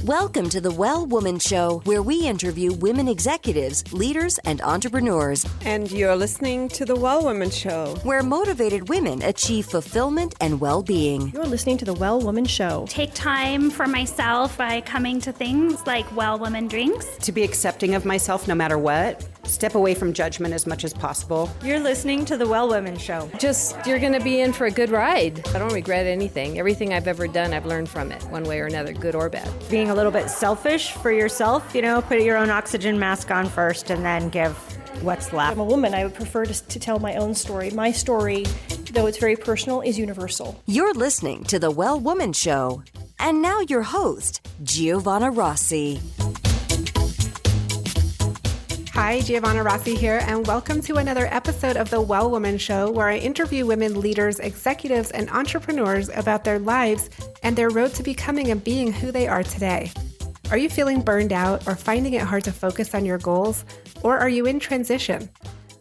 Welcome to the Well Woman Show, where we interview women executives, leaders, and entrepreneurs. And you're listening to the Well Woman Show, where motivated women achieve fulfillment and well-being. You're listening to the Well Woman Show. Take time for myself by coming to things like Well Woman Drinks. To be accepting of myself no matter what. Step away from judgment as much as possible. You're listening to the Well Woman Show. You're going to be in for a good ride. I don't regret anything. Everything I've ever done, I've learned from it, one way or another, good or bad. Being a little bit selfish for yourself, put your own oxygen mask on first and then give what's left. I'm a woman. I would prefer to tell my own story. My story, though it's very personal, is universal. You're listening to the Well Woman Show. And now your host, Giovanna Rossi. Hi, Giovanna Rossi here, and welcome to another episode of the Well Woman Show, where I interview women leaders, executives, and entrepreneurs about their lives and their road to becoming and being who they are today. Are you feeling burned out or finding it hard to focus on your goals? Or are you in transition?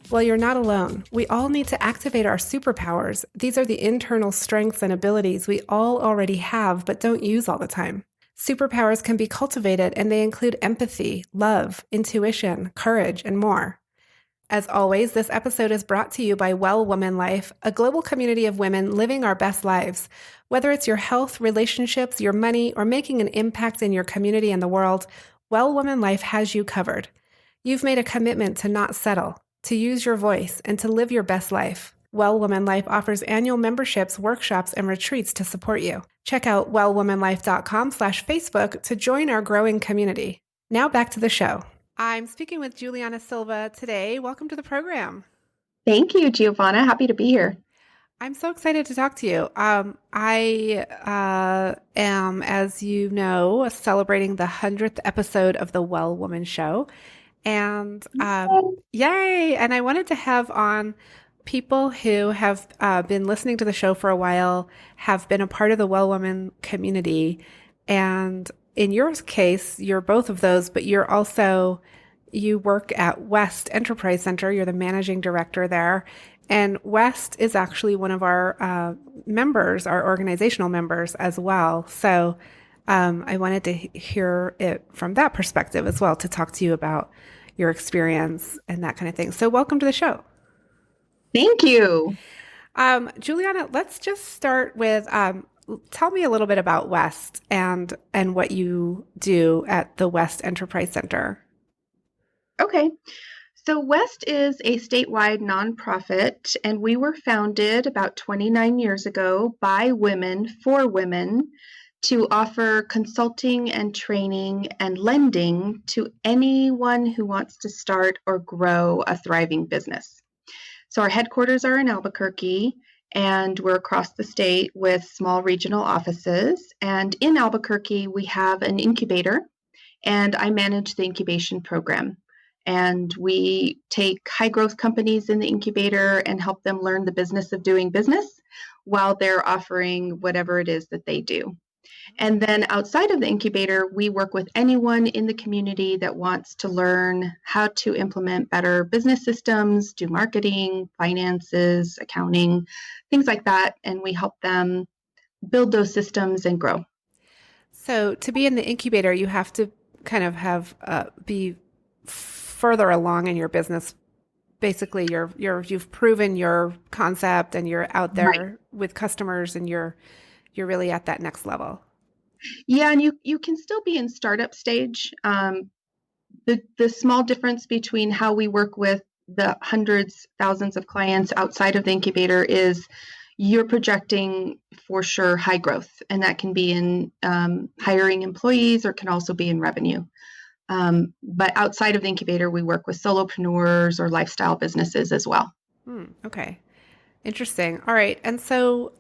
Well, you're not alone. We all need to activate our superpowers. These are the internal strengths and abilities we all already have but don't use all the time. Superpowers can be cultivated, and they include empathy, love, intuition, courage, and more. As always, this episode is brought to you by Well Woman Life, a global community of women living our best lives. Whether it's your health, relationships, your money, or making an impact in your community and the world, Well Woman Life has you covered. You've made a commitment to not settle, to use your voice, and to live your best life. Well Woman Life offers annual memberships, workshops, and retreats to support you. Check out wellwomanlife.com/Facebook to join our growing community. Now back to the show. I'm speaking with Julianna Silva today. Welcome to the program. Thank you, Giovanna. Happy to be here. I'm so excited to talk to you. I am, as you know, celebrating the 100th episode of the Well Woman Show. And yay! And I wanted to have on people who have been listening to the show for a while, have been a part of the Well Woman community. And in your case, you're both of those, but you work at WESST Enterprise Center. You're the managing director there. And WEST is actually one of our members, our organizational members as well. So I wanted to hear it from that perspective as well, to talk to you about your experience and that kind of thing. So welcome to the show. Thank you. Julianna, let's just start with, tell me a little bit about WEST and what you do at the WEST Enterprise Center. Okay. So WEST is a statewide nonprofit, and we were founded about 29 years ago by women for women to offer consulting and training and lending to anyone who wants to start or grow a thriving business. So our headquarters are in Albuquerque, and we're across the state with small regional offices. And in Albuquerque, we have an incubator, and I manage the incubation program. And we take high growth companies in the incubator and help them learn the business of doing business while they're offering whatever it is that they do. And then outside of the incubator, we work with anyone in the community that wants to learn how to implement better business systems, do marketing, finances, accounting, things like that. And we help them build those systems and grow. So to be in the incubator, you have to kind of be further along in your business. Basically, you've proven your concept and you're out there with customers, and you're really at that next level. Yeah, and you can still be in startup stage. The small difference between how we work with the hundreds, thousands of clients outside of the incubator is you're projecting for sure high growth, and that can be in hiring employees or can also be in revenue. But outside of the incubator, we work with solopreneurs or lifestyle businesses as well. Okay. Interesting. All right. And so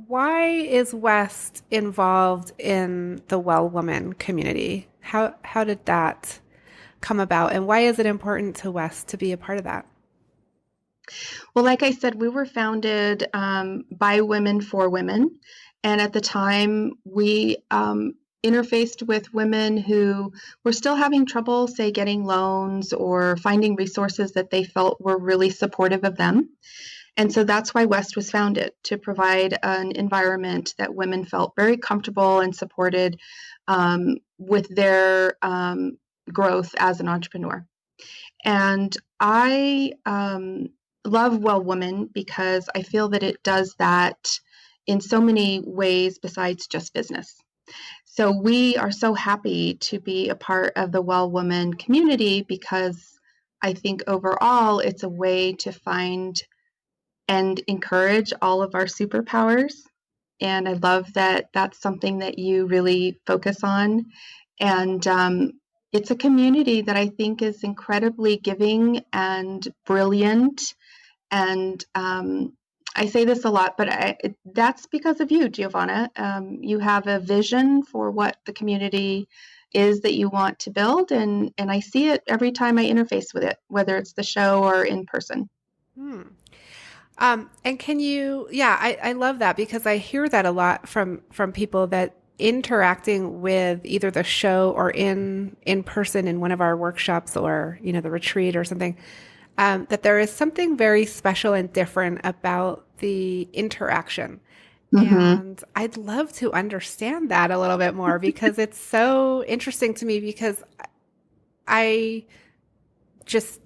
why is WEST involved in the Well Woman community? How did that come about? And why is it important to WEST to be a part of that? Well, like I said, we were founded by women for women. And at the time, we interfaced with women who were still having trouble, say, getting loans or finding resources that they felt were really supportive of them. And so that's why WEST was founded, to provide an environment that women felt very comfortable and supported with their growth as an entrepreneur. And I love Well Woman because I feel that it does that in so many ways besides just business. So we are so happy to be a part of the Well Woman community because I think overall it's a way to find and encourage all of our superpowers. And I love that that's something that you really focus on. And it's a community that I think is incredibly giving and brilliant. And I say this a lot, but that's because of you, Giovanna. You have a vision for what the community is that you want to build. And I see it every time I interface with it, whether it's the show or in person. And can you, I love that because I hear that a lot from people that interacting with either the show or in person in one of our workshops or, the retreat or something, that there is something very special and different about the interaction. Mm-hmm. And I'd love to understand that a little bit more because it's so interesting to me because I just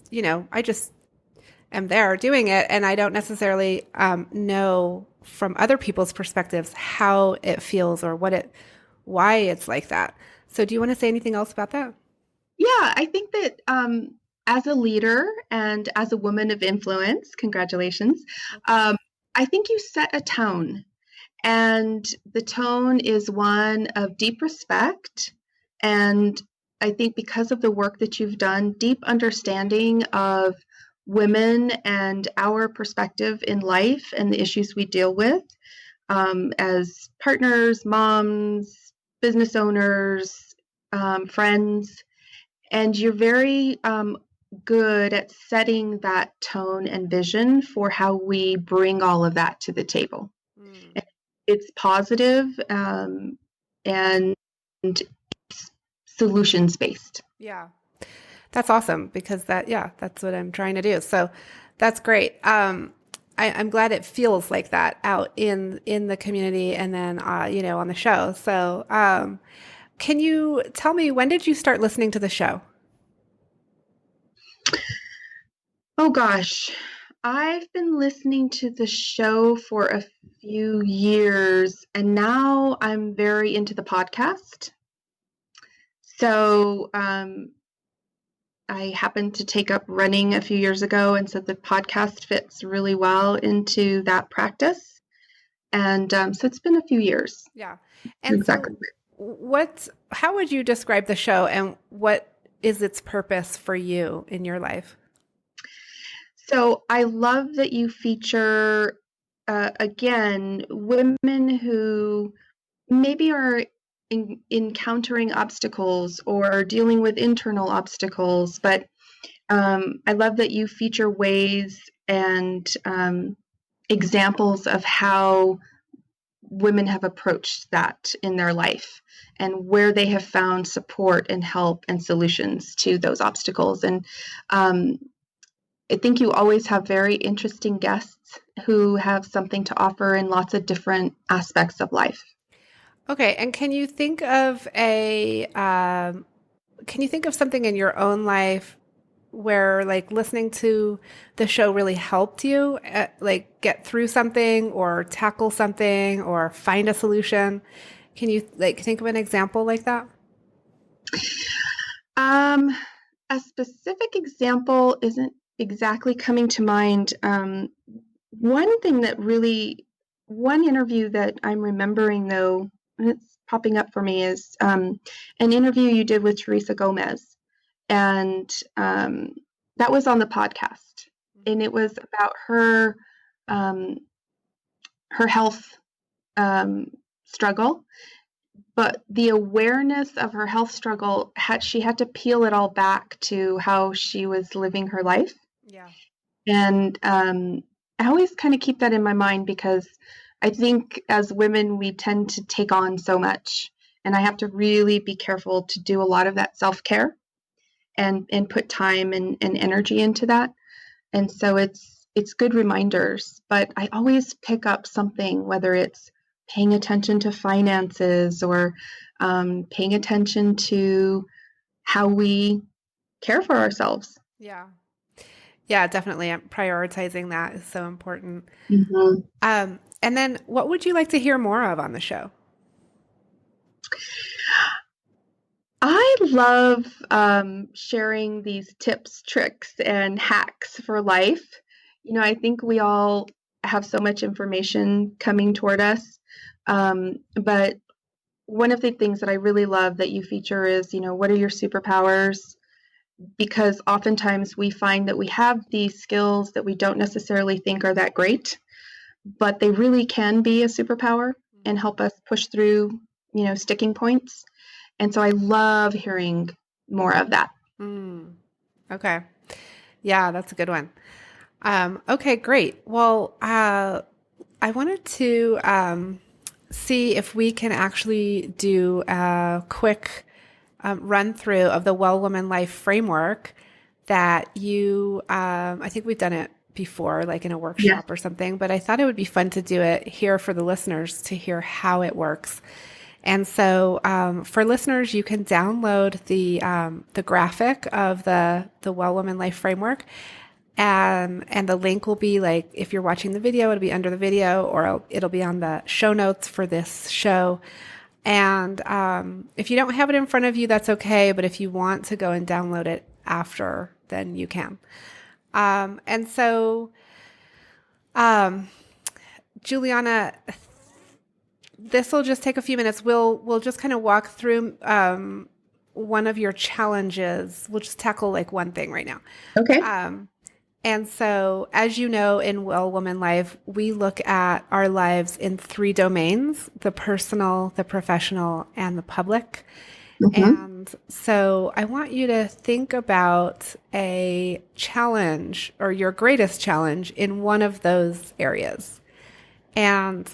am there doing it. And I don't necessarily know from other people's perspectives how it feels or why it's like that. So do you want to say anything else about that? Yeah, I think that as a leader and as a woman of influence, congratulations, I think you set a tone. And the tone is one of deep respect. And I think because of the work that you've done, deep understanding of women and our perspective in life and the issues we deal with as partners, moms, business owners, friends. And you're very good at setting that tone and vision for how we bring all of that to the table. It's positive and solutions-based. Yeah. That's awesome because that's what I'm trying to do. So that's great. I'm glad it feels like that out in the community and then, on the show. So can you tell me, when did you start listening to the show? Oh, gosh. I've been listening to the show for a few years, and now I'm very into the podcast. So I happened to take up running a few years ago, and so the podcast fits really well into that practice. And so it's been a few years. Yeah. And exactly. So how would you describe the show, and what is its purpose for you in your life? So I love that you feature, again, women who maybe are encountering obstacles or dealing with internal obstacles, but I love that you feature ways and examples of how women have approached that in their life and where they have found support and help and solutions to those obstacles. And I think you always have very interesting guests who have something to offer in lots of different aspects of life. Okay. And can you think of something in your own life where listening to the show really helped you get through something or tackle something or find a solution? Can you think of an example like that? A specific example isn't exactly coming to mind. One interview that I'm remembering though, and it's popping up for me, is an interview you did with Teresa Gomez. And that was on the podcast. And it was about her health struggle. But the awareness of her health struggle, she had to peel it all back to how she was living her life. Yeah. And I always kind of keep that in my mind because I think as women, we tend to take on so much. And I have to really be careful to do a lot of that self-care and put time and energy into that. And so it's it's good reminders, but I always pick up something, whether it's paying attention to finances or paying attention to how we care for ourselves. Yeah. Yeah, definitely. Prioritizing that is so important. Mm-hmm. And then what would you like to hear more of on the show? I love sharing these tips, tricks, and hacks for life. I think we all have so much information coming toward us. But one of the things that I really love that you feature is, what are your superpowers? Because oftentimes we find that we have these skills that we don't necessarily think are that great, but they really can be a superpower and help us push through, sticking points. And so I love hearing more of that. Okay. Yeah, that's a good one. Okay, great. Well, I wanted to see if we can actually do a quick run through of the Well Woman Life framework that I think we've done it before, like in a workshop or something, but I thought it would be fun to do it here for the listeners to hear how it works. And so for listeners, you can download the graphic of the Well Woman Life framework. And the link will be, like, if you're watching the video, it'll be under the video, or it'll be on the show notes for this show. And if you don't have it in front of you, that's okay. But if you want to go and download it after, then you can. And so, Julianna, this will just take a few minutes. We'll just kind of walk through one of your challenges. We'll just tackle like one thing right now. Okay. And so, as you know, in Well Woman Life, we look at our lives in 3 domains: the personal, the professional, and the public. Mm-hmm. And so I want you to think about a challenge or your greatest challenge in one of those areas. And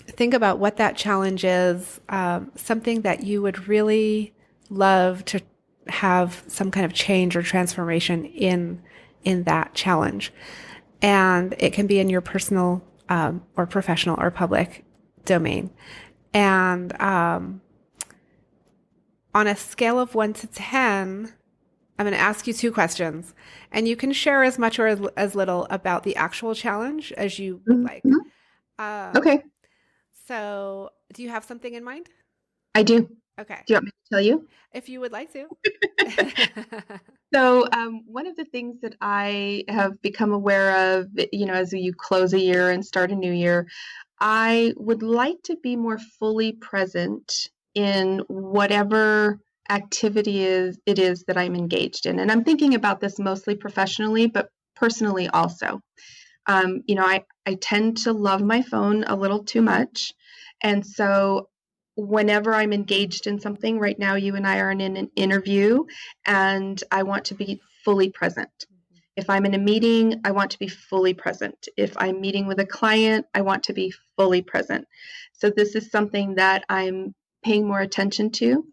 think about what that challenge is, something that you would really love to have some kind of change or transformation in that challenge. And it can be in your personal or professional or public domain. And on a scale of 1 to 10, I'm going to ask you 2 questions, and you can share as much or as little about the actual challenge as you would like. Okay. So do you have something in mind? I do. Okay. Do you want me to tell you? If you would like to. So one of the things that I have become aware of, as you close a year and start a new year, I would like to be more fully present in whatever activity it is that I'm engaged in. And I'm thinking about this mostly professionally, but personally also. I tend to love my phone a little too much. And so whenever I'm engaged in something, right now you and I are in an interview, and I want to be fully present. If I'm in a meeting, I want to be fully present. If I'm meeting with a client, I want to be fully present. So this is something that I'm paying more attention to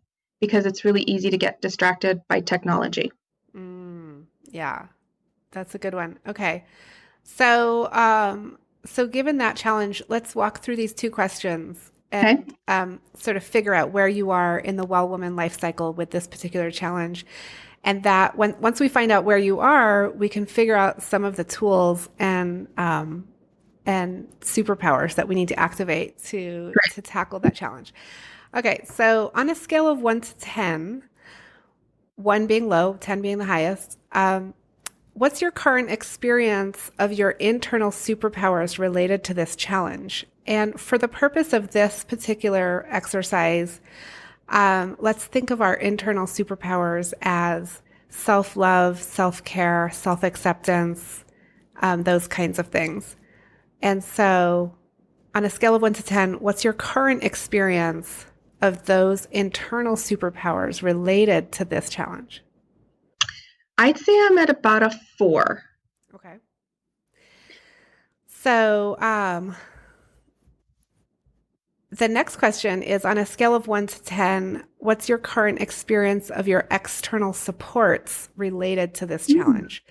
because it's really easy to get distracted by technology. Yeah, that's a good one. Okay. So, given that challenge, let's walk through these 2 questions and sort of figure out where you are in the Well Woman life cycle with this particular challenge. And that once we find out where you are, we can figure out some of the tools and superpowers that we need to activate to tackle that challenge. Okay, so on a scale of 1 to 10, 1 being low, 10 being the highest, what's your current experience of your internal superpowers related to this challenge? And for the purpose of this particular exercise, let's think of our internal superpowers as self-love, self-care, self-acceptance, those kinds of things. And so on a scale of 1 to 10, what's your current experience of those internal superpowers related to this challenge? I'd say I'm at about a 4. Okay. So the next question is, on a scale of 1 to 10, what's your current experience of your external supports related to this challenge?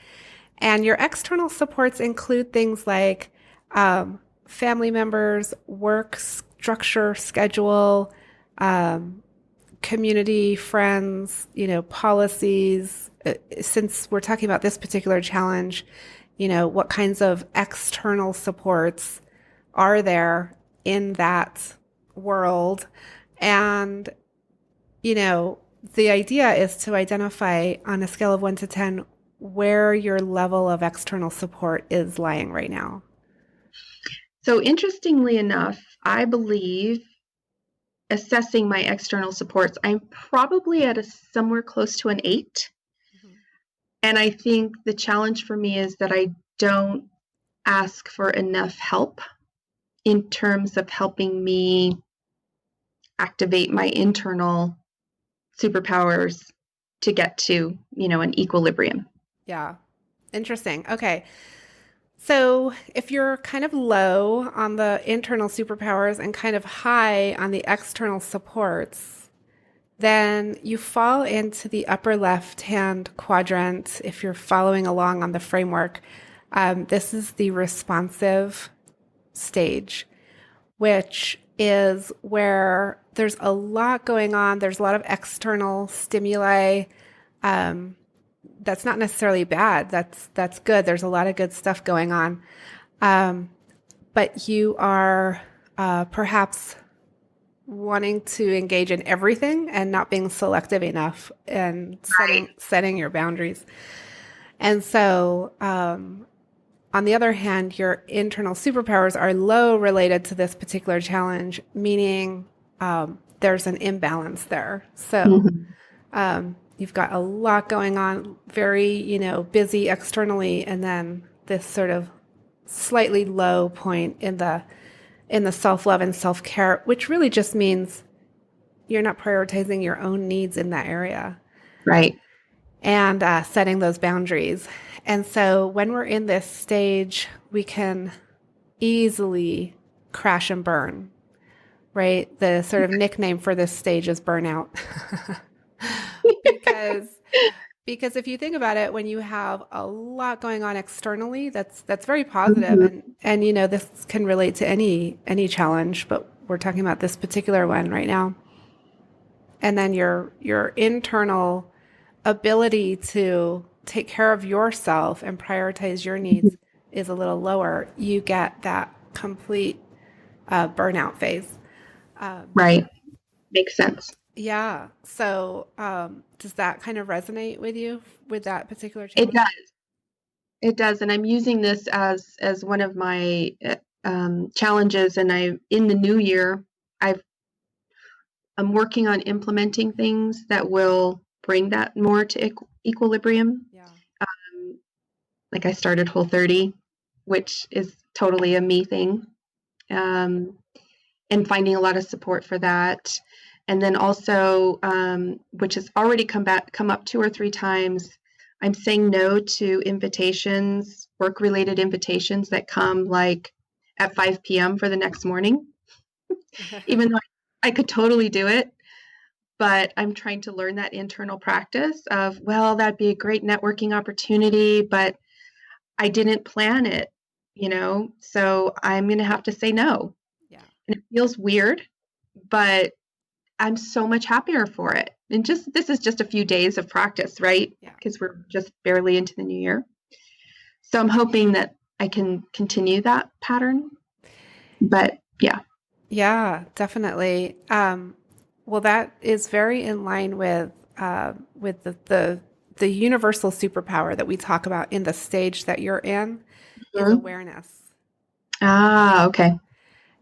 And your external supports include things like family members, work structure, schedule, community, friends, policies. Since we're talking about this particular challenge, what kinds of external supports are there in that world? And, the idea is to identify on a scale of 1 to 10 where your level of external support is lying right now. So interestingly enough, I believe assessing my external supports, I'm probably at somewhere close to an 8. Mm-hmm. And I think the challenge for me is that I don't ask for enough help in terms of helping me activate my internal superpowers to get to, an equilibrium. Yeah. Interesting. Okay. So if you're kind of low on the internal superpowers and kind of high on the external supports, then you fall into the upper left-hand quadrant. If you're following along on the framework, this is the responsive stage, which is where there's a lot going on. There's a lot of external stimuli. That's not necessarily bad. That's good. There's a lot of good stuff going on. But you are perhaps wanting to engage in everything and not being selective enough and setting your boundaries. And so, on the other hand, your internal superpowers are low related to this particular challenge, meaning there's an imbalance there. So you've got a lot going on, very, busy externally, and then this sort of slightly low point in the self-love and self-care, which really just means you're not prioritizing your own needs in that area. Right. And setting those boundaries. And so when we're in this stage, we can easily crash and burn, right? The sort of nickname for this stage is burnout. Because if you think about it, when you have a lot going on externally, that's very positive. And this can relate to any challenge, but we're talking about this particular one right now. And then your internal ability to take care of yourself and prioritize your needs is a little lower. You get that complete burnout phase. Right. Makes sense. Yeah. So does that kind of resonate with you with that particular challenge? It does. And I'm using this as one of my challenges. And in the new year, I'm working on implementing things that will bring that more to equilibrium. Yeah. Like I started Whole30, which is totally a me thing. And finding a lot of support for that. And then also, which has already come up 2 or 3 times, I'm saying no to invitations, work-related invitations that come like at 5 p.m. for the next morning, even though I could totally do it. But I'm trying to learn that internal practice of, well, that'd be a great networking opportunity, but I didn't plan it, so I'm going to have to say no. Yeah. And it feels weird, but I'm so much happier for it. And this is just a few days of practice, right? Yeah. Because we're just barely into the new year. So I'm hoping that I can continue that pattern. But yeah. Yeah, definitely. Well, that is very in line with the universal superpower that we talk about in the stage that you're in is awareness. Ah, okay.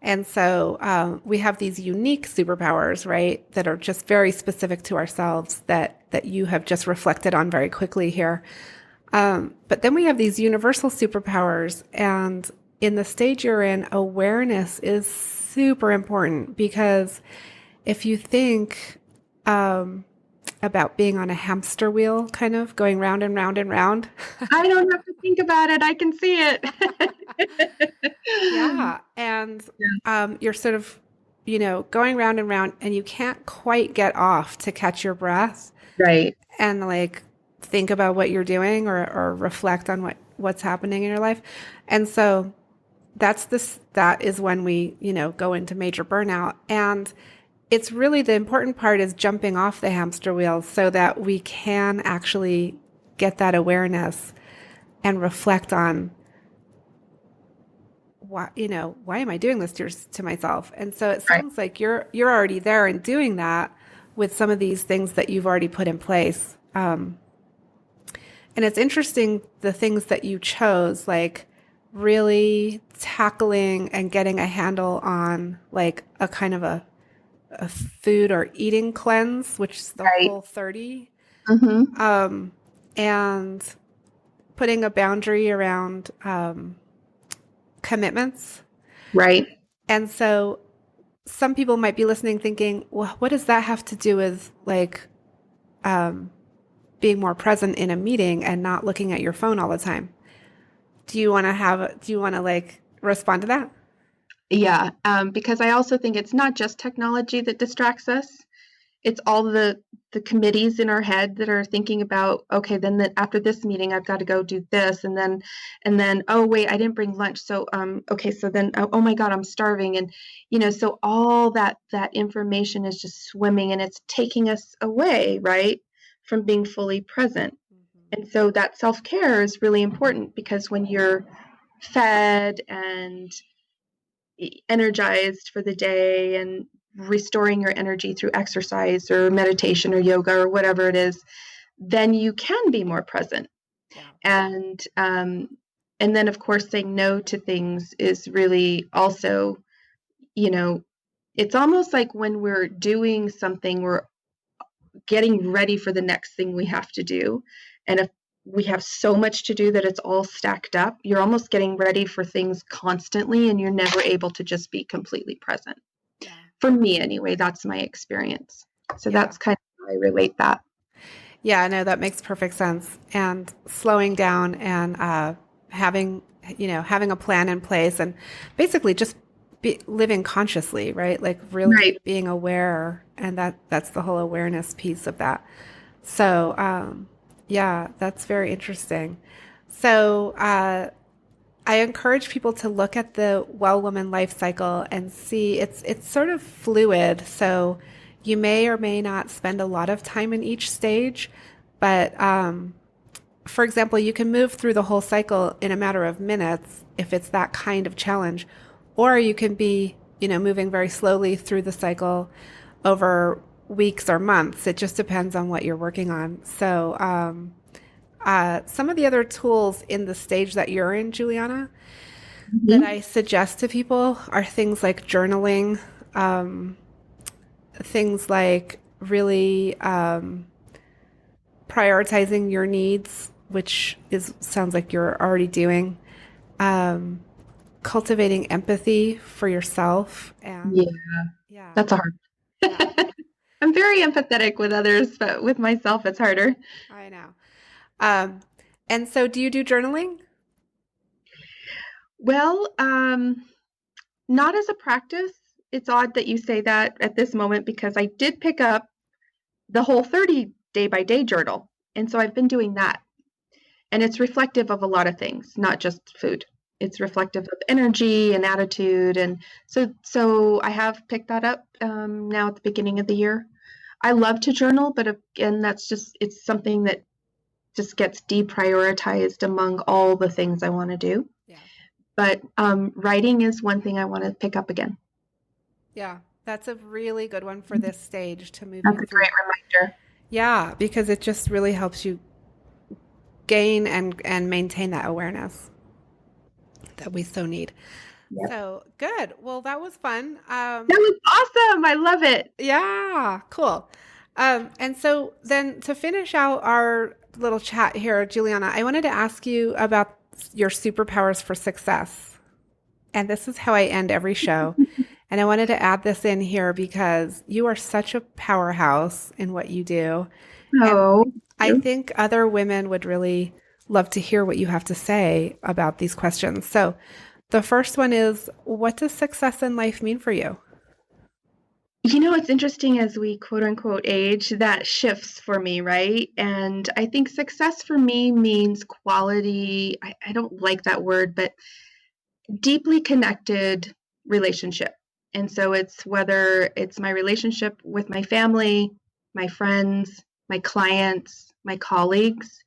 And so we have these unique superpowers, right, that are just very specific to ourselves that you have just reflected on very quickly here. But then we have these universal superpowers, and in the stage you're in, awareness is super important because if you think about being on a hamster wheel, kind of going round and round and round. I don't have to think about it. I can see it. Yeah. And you're sort of, going round and round and you can't quite get off to catch your breath. Right. And think about what you're doing or reflect on what's happening in your life. And so that is when we, go into major burnout. And it's really, the important part is jumping off the hamster wheel so that we can actually get that awareness and reflect on why am I doing this to myself? And so it sounds like you're already there and doing that with some of these things that you've already put in place. And it's interesting, the things that you chose, like really tackling and getting a handle on like a kind of a food or eating cleanse, which is the whole 30. Mm-hmm. And putting a boundary around commitments. Right. And so some people might be listening thinking, well, what does that have to do with like being more present in a meeting and not looking at your phone all the time? Do you want to like respond to that? Yeah. Because I also think it's not just technology that distracts us. It's all the committees in our head that are thinking about, okay, then after this meeting, I've got to go do this. And then, oh, wait, I didn't bring lunch. So, okay. So then, oh my God, I'm starving. And, so all that information is just swimming and it's taking us away, right, from being fully present. Mm-hmm. And so that self-care is really important, because when you're fed and energized for the day and restoring your energy through exercise or meditation or yoga or whatever it is, then you can be more present. Yeah. And then of course saying no to things is really also, it's almost like when we're doing something, we're getting ready for the next thing we have to do. And if we have so much to do that it's all stacked up, you're almost getting ready for things constantly and you're never able to just be completely present. Yeah. For me anyway, that's my experience. So that's kind of how I relate that. Yeah, no, that makes perfect sense. And slowing down and having a plan in place and basically just living consciously, right? Like really being aware. And that's the whole awareness piece of that. So, yeah, that's very interesting. So I encourage people to look at the Well Woman life cycle and see it's sort of fluid. So you may or may not spend a lot of time in each stage, but for example, you can move through the whole cycle in a matter of minutes if it's that kind of challenge, or you can be, moving very slowly through the cycle over weeks or months. It just depends on what you're working on. So some of the other tools in the stage that you're in, Julianna, mm-hmm. that I suggest to people are things like journaling, things like really prioritizing your needs, which sounds like you're already doing, cultivating empathy for yourself. And yeah. That's hard. Yeah. I'm very empathetic with others, but with myself, it's harder. I know. And so do you do journaling? Well, not as a practice. It's odd that you say that at this moment, because I did pick up the whole 30 day by day journal. And so I've been doing that. And it's reflective of a lot of things, not just food. It's reflective of energy and attitude. And so I have picked that up now at the beginning of the year. I love to journal, but again, it's something that just gets deprioritized among all the things I want to do. Yeah. But writing is one thing I want to pick up again. Yeah, that's a really good one for this stage to move. That's a great reminder. Yeah, because it just really helps you gain and maintain that awareness that we so need. Yep. So good. Well, that was fun. That was awesome. I love it. Yeah, cool. And so then to finish out our little chat here, Julianna, I wanted to ask you about your superpowers for success. And this is how I end every show. And I wanted to add this in here because you are such a powerhouse in what you do. Oh, I think other women would really love to hear what you have to say about these questions. So the first one is, what does success in life mean for you? It's interesting as we quote unquote age, that shifts for me, right? And I think success for me means quality. I don't like that word, but deeply connected relationship. And so it's whether it's my relationship with my family, my friends, my clients, my colleagues.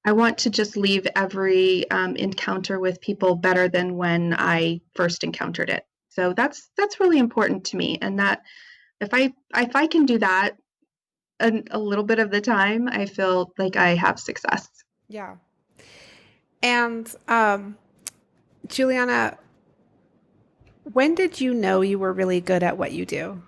I want to just leave every encounter with people better than when I first encountered it. So that's really important to me. And that if I can do that a little bit of the time, I feel like I have success. Yeah. And Julianna, when did you know you were really good at what you do?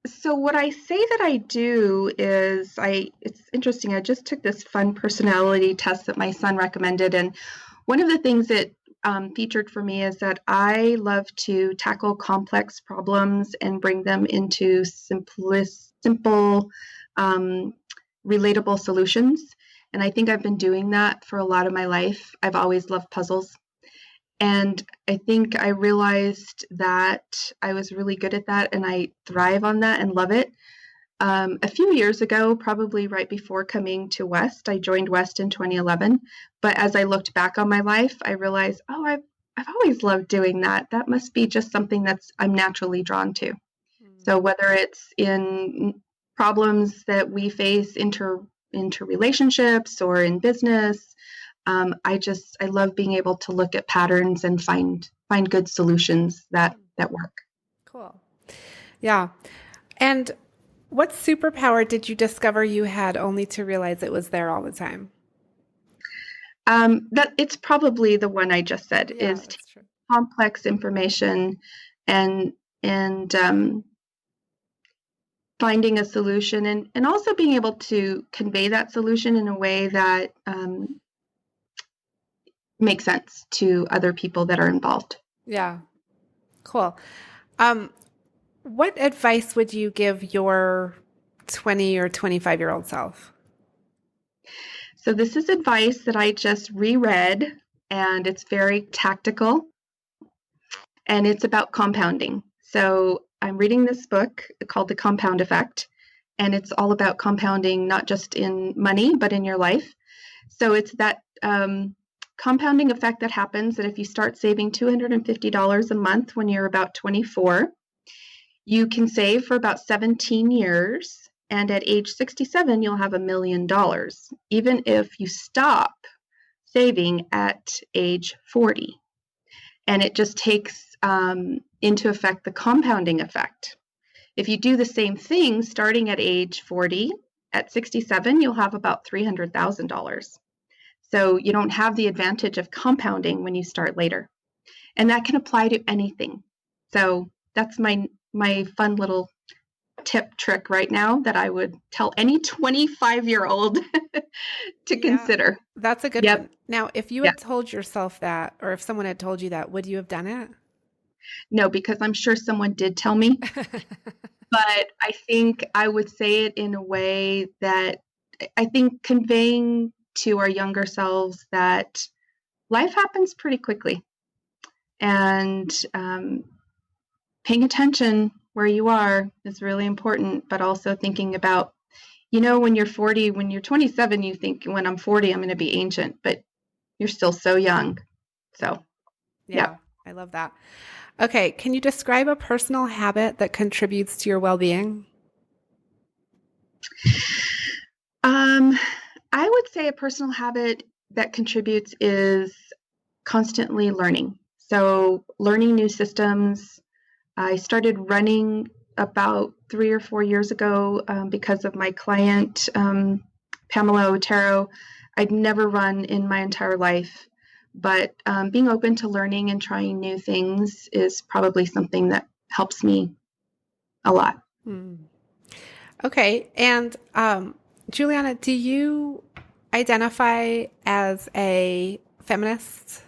So what I say that I do is it's interesting. I just took this fun personality test that my son recommended. And one of the things that featured for me is that I love to tackle complex problems and bring them into simple, relatable solutions. And I think I've been doing that for a lot of my life. I've always loved puzzles. And I think I realized that I was really good at that, and I thrive on that and love it. A few years ago, probably right before coming to WEST, I joined WEST in 2011. But as I looked back on my life, I realized, I've always loved doing that. That must be just something I'm naturally drawn to. So whether it's in problems that we face inter relationships or in business, I love being able to look at patterns and find good solutions that work. Cool. Yeah. And what superpower did you discover you had only to realize it was there all the time? That it's probably the one I just said, is complex information and finding a solution and also being able to convey that solution in a way that makes sense to other people that are involved. Yeah. Cool. What advice would you give your 20 or 25-year-old self? So this is advice that I just reread, and it's very tactical, and it's about compounding. So I'm reading this book called The Compound Effect, and it's all about compounding, not just in money, but in your life. So it's that compounding effect that happens that if you start saving $250 a month when you're about 24, you can save for about 17 years. And at age 67, you'll have $1 million, even if you stop saving at age 40. And it just takes into effect the compounding effect. If you do the same thing starting at age 40, at 67, you'll have about $300,000. So you don't have the advantage of compounding when you start later. And that can apply to anything. So that's my fun little trick right now that I would tell any 25-year-old to consider. That's a good one. Now, if you had told yourself that, or if someone had told you that, would you have done it? No, because I'm sure someone did tell me. But I think I would say it in a way that I think conveying to our younger selves that life happens pretty quickly, and paying attention where you are is really important, but also thinking about, when you're 40, when you're 27, you think, when I'm 40, I'm going to be ancient, but you're still so young. So, yeah. I love that. Okay. Can you describe a personal habit that contributes to your well-being? I would say a personal habit that contributes is constantly learning. So learning new systems. I started running about 3 or 4 years ago because of my client, Pamela Otero. I'd never run in my entire life, but being open to learning and trying new things is probably something that helps me a lot. Okay. And Julianna, do you identify as a feminist?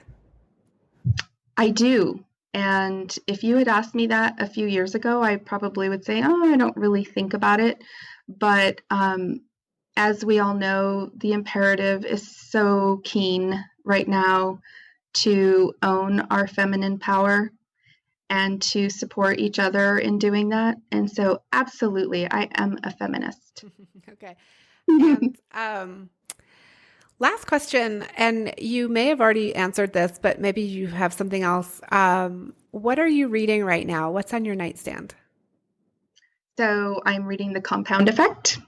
I do. And if you had asked me that a few years ago, I probably would say, I don't really think about it. But as we all know, the imperative is so keen right now to own our feminine power and to support each other in doing that. And so absolutely, I am a feminist. Okay. And last question, and you may have already answered this, but maybe you have something else. What are you reading right now? What's on your nightstand? So I'm reading The Compound Effect.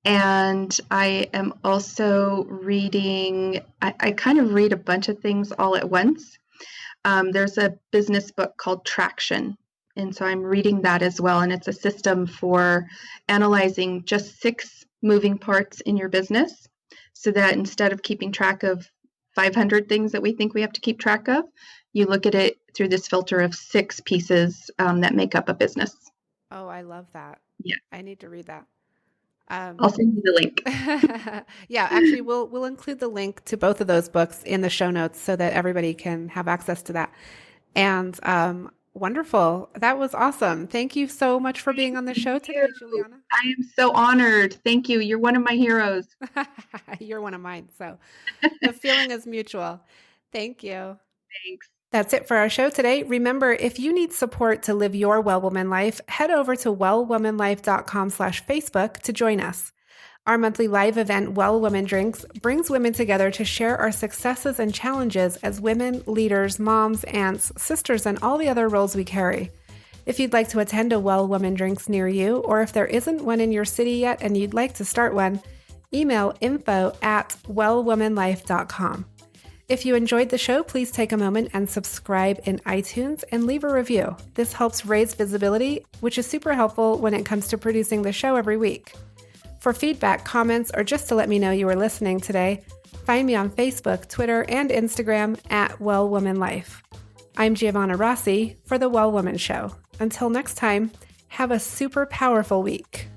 And I am also reading, I kind of read a bunch of things all at once. There's a business book called Traction. And so I'm reading that as well. And it's a system for analyzing just 6 moving parts in your business, so that instead of keeping track of 500 things that we think we have to keep track of, you look at it through this filter of 6 pieces that make up a business. Oh, I love that. Yeah. I need to read that. I'll send you the link. Yeah, actually, we'll include the link to both of those books in the show notes so that everybody can have access to that. And wonderful. That was awesome. Thank you so much for being on the show today, Julianna. I am so honored. Thank you. You're one of my heroes. You're one of mine. So the feeling is mutual. Thank you. Thanks. That's it for our show today. Remember, if you need support to live your Well Woman life, head over to wellwomanlife.com/Facebook to join us. Our monthly live event, Well Woman Drinks, brings women together to share our successes and challenges as women, leaders, moms, aunts, sisters, and all the other roles we carry. If you'd like to attend a Well Woman Drinks near you, or if there isn't one in your city yet and you'd like to start one, email info@wellwomanlife.com. If you enjoyed the show, please take a moment and subscribe in iTunes and leave a review. This helps raise visibility, which is super helpful when it comes to producing the show every week. For feedback, comments, or just to let me know you were listening today, find me on Facebook, Twitter, and Instagram @WellWomanLife. I'm Giovanna Rossi for The Well Woman Show. Until next time, have a super powerful week.